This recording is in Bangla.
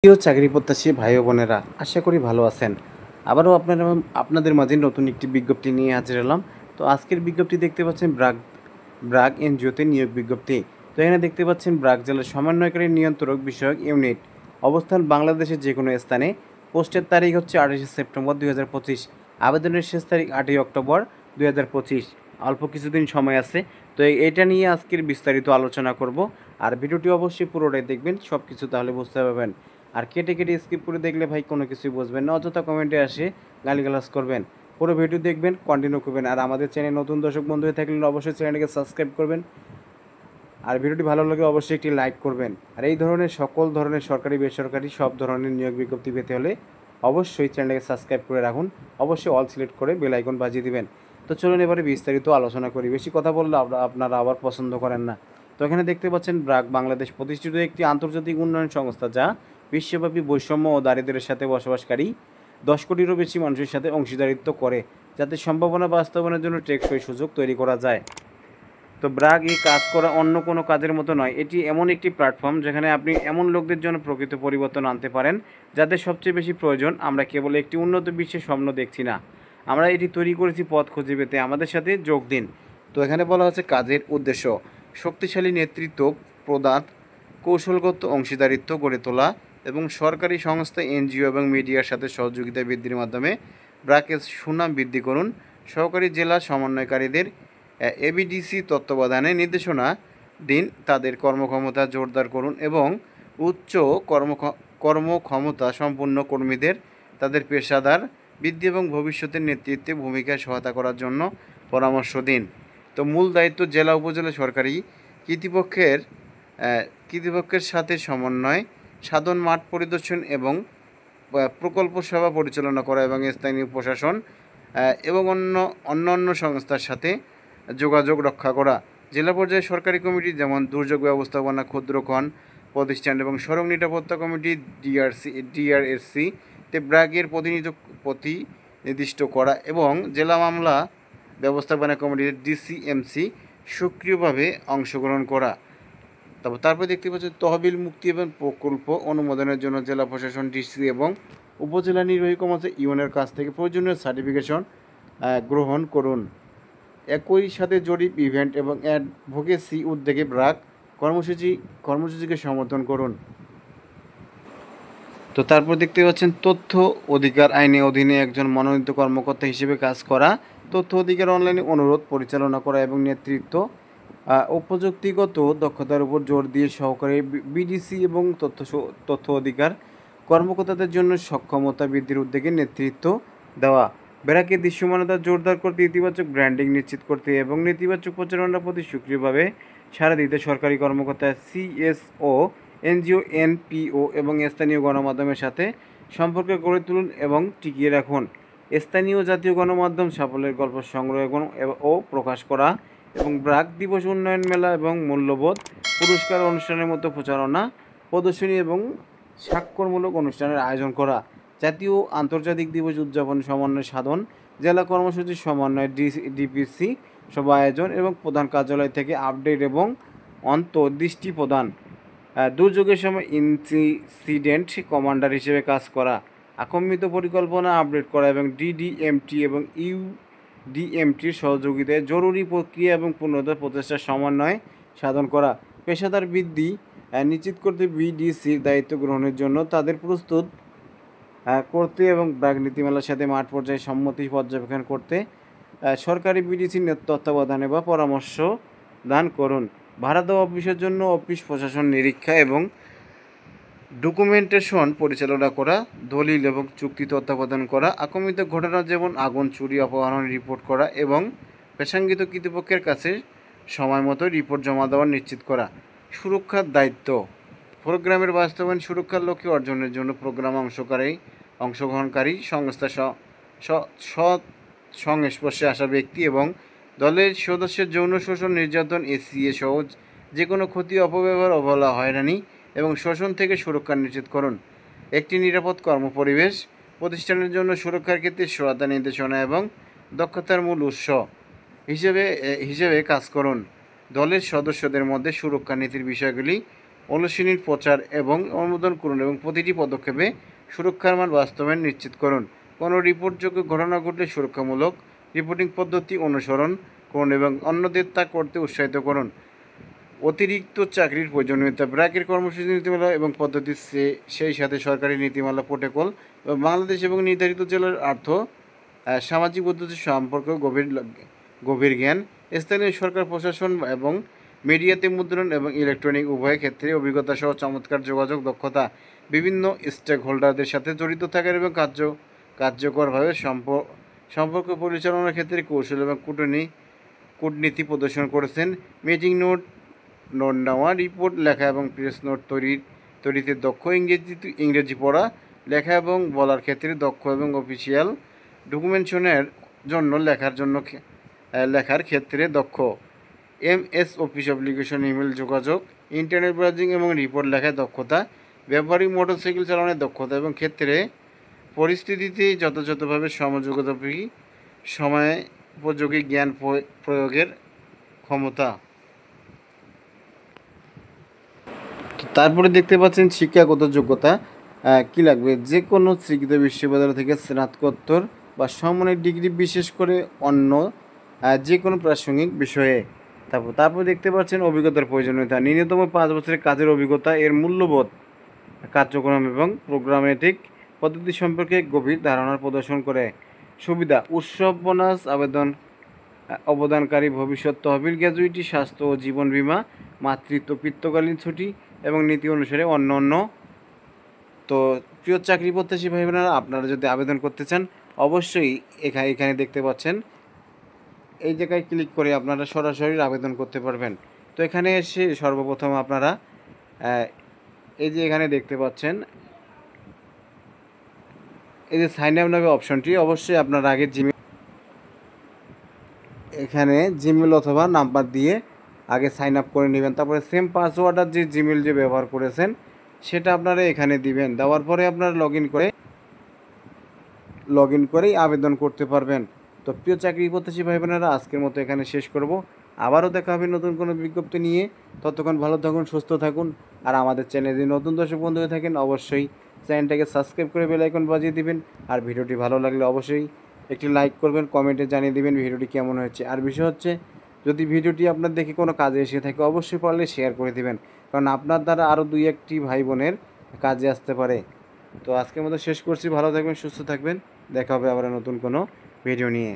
প্রিয় চাকরি প্রত্যাশী ভাই ও বোনেরা, আশা করি ভালো আছেন। আবারও আপনাদের মাঝে নতুন একটি বিজ্ঞপ্তি নিয়ে হাজির হলাম। তো আজকের বিজ্ঞপ্তি দেখতে পাচ্ছেন ব্রাক এনজিওতে নিয়োগ বিজ্ঞপ্তি। তো এখানে দেখতে পাচ্ছেন ব্রাক জেলার সমন্বয়কারী নিয়ন্ত্রক বিষয়ক ইউনিট, অবস্থান বাংলাদেশের যে কোনো স্থানে। পোস্টের তারিখ হচ্ছে 28শে সেপ্টেম্বর 2025। আবেদনের শেষ তারিখ 8ই অক্টোবর 2025। অল্প কিছুদিন সময় আছে। তো এটা নিয়ে আজকের বিস্তারিত আলোচনা করব। আর ভিডিওটি অবশ্যই পুরোটাই দেখবেন, সব কিছু তাহলে বুঝতে পারবেন। আর কেটে কেটে স্কিপ করে দেখলে ভাই কোনো কিছুই বুঝবেন না, অযথা কমেন্টে আসে গালিগালাজ করবেন। পুরো ভিডিও দেখবেন, কন্টিনিউ করবেন। আর আমাদের চ্যানেল নতুন দর্শক বন্ধু হয়ে থাকলে অবশ্যই চ্যানেলটিকে সাবস্ক্রাইব করবেন। আর ভিডিওটি ভালো লাগলে অবশ্যই একটি লাইক করবেন। আর এই ধরনের সকল ধরনের সরকারি বেসরকারি সব ধরনের নিয়োগ বিজ্ঞপ্তি পেতে হলে অবশ্যই চ্যানেলটাকে সাবস্ক্রাইব করে রাখুন। অবশ্যই অল সিলেক্ট করে বেল আইকন বাজিয়ে দিবেন। তো চলুন এবারে বিস্তারিত আলোচনা করি। বেশি কথা বললে আপনারা আবার পছন্দ করেন না। তো এখানে দেখতে পাচ্ছেন ব্রাক বাংলাদেশ প্রতিষ্ঠিত একটি আন্তর্জাতিক উন্নয়ন সংস্থা, যা বিশ্বব্যাপী বৈষম্য ও দারিদ্র্যের সাথে বসবাসকারী 10 কোটিরও বেশি মানুষের সাথে অংশীদারিত্ব করে, যাতে সম্ভাবনা বাস্তবায়নের জন্য টেকসই সুযোগ তৈরি করা যায়। তো ব্রাক এই কাজ করা অন্য কোনো কাজের মতো নয়। এটি এমন একটি প্ল্যাটফর্ম যেখানে আপনি এমন লোকদের জন্য প্রকৃত পরিবর্তন আনতে পারেন যাদের সবচেয়ে বেশি প্রয়োজন। আমরা কেবল একটি উন্নত বিশ্বের স্বপ্ন দেখছি না, আমরা এটি তৈরি করেছি পথ খুঁজে পেতে। আমাদের সাথে যোগ দিন। তো এখানে বলা হচ্ছে কাজের উদ্দেশ্য: শক্তিশালী নেতৃত্ব প্রদান, কৌশলগত অংশীদারিত্ব গড়ে তোলা এবং সরকারি সংস্থা, এনজিও এবং মিডিয়ার সাথে সহযোগিতা বৃদ্ধির মাধ্যমে ব্রাকের সুনাম বৃদ্ধি করুন। সহকারী জেলা সমন্বয়কারীদের এবিডিসি তত্ত্বাবধানে নির্দেশনা দিন, তাদের কর্মক্ষমতা জোরদার করুন এবং উচ্চ কর্মক্ষমতা সম্পন্ন কর্মীদের তাদের পেশাদার বৃদ্ধি এবং ভবিষ্যতের নেতৃত্বে ভূমিকায় সহায়তা করার জন্য পরামর্শ দিন। তো মূল দায়িত্ব: জেলা উপজেলা সরকারি কর্তৃপক্ষের সাথে সমন্বয় সাধন, মাঠ পরিদর্শন এবং প্রকল্প সেবা পরিচালনা করা এবং স্থানীয় প্রশাসন এবং অন্যান্য সংস্থার সাথে যোগাযোগ রক্ষা করা। জেলা পর্যায়ে সরকারি কমিটি যেমন দুর্যোগ ব্যবস্থাপনা, ক্ষুদ্রঋণ প্রতিষ্ঠান এবং সড়ক নিরাপত্তা কমিটি ডিআরএসসি তে ব্রাকের প্রতিনিধিত্ব করা এবং জেলা মামলা ব্যবস্থাপনা কমিটি ডিসিএমসি সক্রিয়ভাবে অংশগ্রহণ করা। তারপর দেখতে পাচ্ছি তহবিল মুক্তি এবং প্রকল্প অনুমোদনের জন্য জেলা প্রশাসন, ডিসি এবং উপজেলা নির্বাহী কর্মচারী ইউনের কাছ থেকে প্রয়োজনীয় সার্টিফিকেশন গ্রহণ করুন। একই সাথে জরিপ, ইভেন্ট এবং অ্যাডভোকেসি উদ্যোগে ব্রাক কর্মসূচিকে সমর্থন করুন। তো তারপর দেখতে পাচ্ছেন তথ্য অধিকার আইনের অধীনে একজন মনোনীত কর্মকর্তা হিসেবে কাজ করা, তথ্য অধিকার অনলাইনে অনুরোধ পরিচালনা করা এবং নেতৃত্ব ও প্রযুক্তিগত দক্ষতার উপর জোর দিয়ে সহকারী বিডিসি এবং তথ্য অধিকার কর্মকর্তাদের জন্য সক্ষমতা বৃদ্ধির উদ্যোগে নেতৃত্ব দেওয়া। ব্র্যাকের দৃশ্যমানতা জোরদার করতে, ইতিবাচক ব্র্যান্ডিং নিশ্চিত করতে এবং নেতিবাচক প্রচারণার প্রতি সক্রিয়ভাবে সাড়া দিতে সরকারি কর্মকর্তা, সিএসও, এনজিও, এনপিও এবং স্থানীয় গণমাধ্যমের সাথে সম্পর্ক গড়ে তুলুন এবং টিকিয়ে রাখুন। স্থানীয় জাতীয় গণমাধ্যম সাফল্যের গল্প সংগ্রহ ও প্রকাশ করা এবং ব্রাক দিবস, উন্নয়ন মেলা এবং মূল্যবোধ পুরস্কার অনুষ্ঠানের মতো প্রচারণা, প্রদর্শনী এবং স্বাক্ষরমূলক অনুষ্ঠানের আয়োজন করা। জাতীয় আন্তর্জাতিক দিবস উদযাপন সমন্বয় সাধন, জেলা কর্মসূচির সমন্বয়, ডিপিসি সভা আয়োজন এবং প্রধান কার্যালয় থেকে আপডেট এবং অন্তর্দৃষ্টি প্রদান। দুর্যোগের সময় ইনসিডেন্ট কমান্ডার হিসেবে কাজ করা, আকম্পিত পরিকল্পনা আপডেট করা এবং ডিডিএমটি এবং ইউডিএমটির সহযোগিতায় জরুরি প্রক্রিয়া এবং পুনরুদ্ধার প্রচেষ্টার সমন্বয় সাধন করা। পেশাদার বৃদ্ধি নিশ্চিত করতে বিডিসির দায়িত্ব গ্রহণের জন্য তাদের প্রস্তুত করতে এবং ব্রাক নীতিমালার সাথে মাঠ পর্যায়ে সম্মতি পর্যবেক্ষণ করতে সরকারি বিডিসির তত্ত্বাবধানে বা পরামর্শ দান করুন। ভাড়া দেওয়া অফিসের জন্য অফিস প্রশাসন নিরীক্ষা এবং ডকুমেন্টেশন পরিচালনা করা, দলিল এবং চুক্তি তত্ত্বাবধান করা, আকস্মিক ঘটনা যেমন আগুন, চুরি, অপহরণ রিপোর্ট করা এবং পেশাঙ্গিত কর্তৃপক্ষের কাছে সময় মতো রিপোর্ট জমা দেওয়া নিশ্চিত করা। সুরক্ষার দায়িত্ব: প্রোগ্রামের বাস্তবায়ন সুরক্ষার লক্ষ্যে অর্জনের জন্য প্রোগ্রাম অংশগ্রহণকারী সংস্থা, সংস্পর্শে আসা ব্যক্তি এবং দলের সদস্যের যৌন শোষণ, নির্যাতন, এসিএ সহ যে কোনো ক্ষতি, অপব্যবহার, অবহেলা, হয়রানি এবং শোষণ থেকে সুরক্ষা নিশ্চিত করুন। একটি নিরাপদ কর্মপরিবেশ প্রতিষ্ঠানের জন্য সুরক্ষার ক্ষেত্রে সহায়তা, নির্দেশনা এবং দক্ষতার মূল উৎস হিসেবে কাজ করুন। দলের সদস্যদের মধ্যে সুরক্ষা নীতির বিষয়গুলি অনুশীলনীর প্রচার এবং অনুমোদন করুন এবং প্রতিটি পদক্ষেপে সুরক্ষার মান বাস্তবায়ন নিশ্চিত করুন। কোনো রিপোর্টযোগ্য ঘটনা ঘটলে সুরক্ষামূলক রিপোর্টিং পদ্ধতি অনুসরণ করুন এবং অন্যদের তা করতে উৎসাহিত করুন। অতিরিক্ত চাকরির প্রয়োজনীয়তা ব্র্যাকের কর্মসূচি নীতিমালা এবং পদ্ধতি সেই সাথে সরকারি নীতিমালা প্রোটোকল এবং বাংলাদেশ এবং নির্ধারিত জেলার সামাজিক পদ্ধতি সম্পর্কে গভীর জ্ঞান, স্থানীয় সরকার প্রশাসন এবং মিডিয়াতে মুদ্রণ এবং ইলেকট্রনিক উভয় ক্ষেত্রে অভিজ্ঞতা সহ চমৎকার যোগাযোগ দক্ষতা, বিভিন্ন স্টেক হোল্ডারদের সাথে জড়িত থাকার এবং কার্যকরভাবে সম্পর্ক পরিচালনার ক্ষেত্রে কৌশল এবং কূটনীতি প্রদর্শন করেছেন। মিটিং নোট নেওয়া, রিপোর্ট লেখা এবং প্রেস নোট তৈরিতে দক্ষ, ইংরেজি পড়া, লেখা এবং বলার ক্ষেত্রে দক্ষ এবং অফিসিয়াল ডকুমেন্টেশনের জন্য লেখার ক্ষেত্রে দক্ষ। MS অফিস অ্যাপ্লিকেশন, ইমেল যোগাযোগ, ইন্টারনেট ব্রাউজিং এবং রিপোর্ট লেখায় দক্ষতা, ব্যবহারিক মোটরসাইকেল চালানোর দক্ষতা এবং ক্ষেত্রে পরিস্থিতিতে যথাযথভাবে সময়োপযোগী জ্ঞান প্রয়োগের ক্ষমতা। তারপরে দেখতে পাচ্ছেন শিক্ষাগত যোগ্যতা কী লাগবে। যে কোনো স্বীকৃত বিশ্ববিদ্যালয় থেকে স্নাতকোত্তর বা সমমানের ডিগ্রি, বিশেষ করে অন্য যে কোনো প্রাসঙ্গিক বিষয়ে। তারপর দেখতে পাচ্ছেন অভিজ্ঞতার প্রয়োজনীয়তা, ন্যূনতম 5 বছরের কাজের অভিজ্ঞতা, এর মূল্যবোধ, কার্যক্রম এবং প্রোগ্রামেটিক পদ্ধতি সম্পর্কে গভীর ধারণা প্রদর্শন করে। সুবিধা: উৎসব বোনাস, অবদানকারী ভবিষ্যৎ তহবিল, গ্র্যাজুইটি, স্বাস্থ্য ও জীবন বীমা, মাতৃত্ব, পিতৃকালীন ছুটি এবং নীতি অনুসারে অন্য। তো প্রিয় চাকরি প্রত্যাশী ভাই বোনেরা, আপনারা যদি আবেদন করতে চান অবশ্যই এখানে দেখতে পাচ্ছেন, এই জায়গায় ক্লিক করে আপনারা সরাসরি আবেদন করতে পারবেন। তো এখানে এসে সর্বপ্রথম আপনারা এই যে এখানে দেখতে পাচ্ছেন এই যে সাইন আপ নামে অপশনটি, অবশ্যই আপনার আগে এখানে জিমেল অথবা নাম্বার দিয়ে আগে সাইন আপ করে নেবেন। তারপরে সেম পাসওয়ার্ড আর যে জিমেল যে ব্যবহার করেছেন সেটা আপনারা এখানে দিবেন। দেওয়ার পরে আপনারা লগ ইন করেই আবেদন করতে পারবেন। তো প্রিয় চাকরি প্রত্যাশী ভাই বোনেরা, আজকের মতো এখানে শেষ করব। আবারও দেখা হবে নতুন কোনো বিজ্ঞপ্তি নিয়ে। ততক্ষণ ভালো থাকুন, সুস্থ থাকুন। আর আমাদের চ্যানেলে যদি নতুন দর্শক বন্ধু হয়ে থাকেন অবশ্যই চ্যানেলটাকে সাবস্ক্রাইব করে বেল আইকন বাজিয়ে দিবেন। আর ভিডিওটি ভালো লাগলে অবশ্যই একটি লাইক করবেন, কমেন্টে জানিয়ে দিবেন ভিডিওটি কেমন হয়েছে। আর বিষয় হচ্ছে, যদি ভিডিওটি আপনার দেখে কোনো কাজে এসে থাকে অবশ্যই পারলে শেয়ার করে দিবেন, কারণ আপনার দ্বারা আরও 2-1টি ভাই বোনের কাজে আসতে পারে। তো আজকের মতো শেষ করছি। ভালো থাকবেন, সুস্থ থাকবেন। দেখা হবে আবার নতুন কোনো ভিডিও নিয়ে।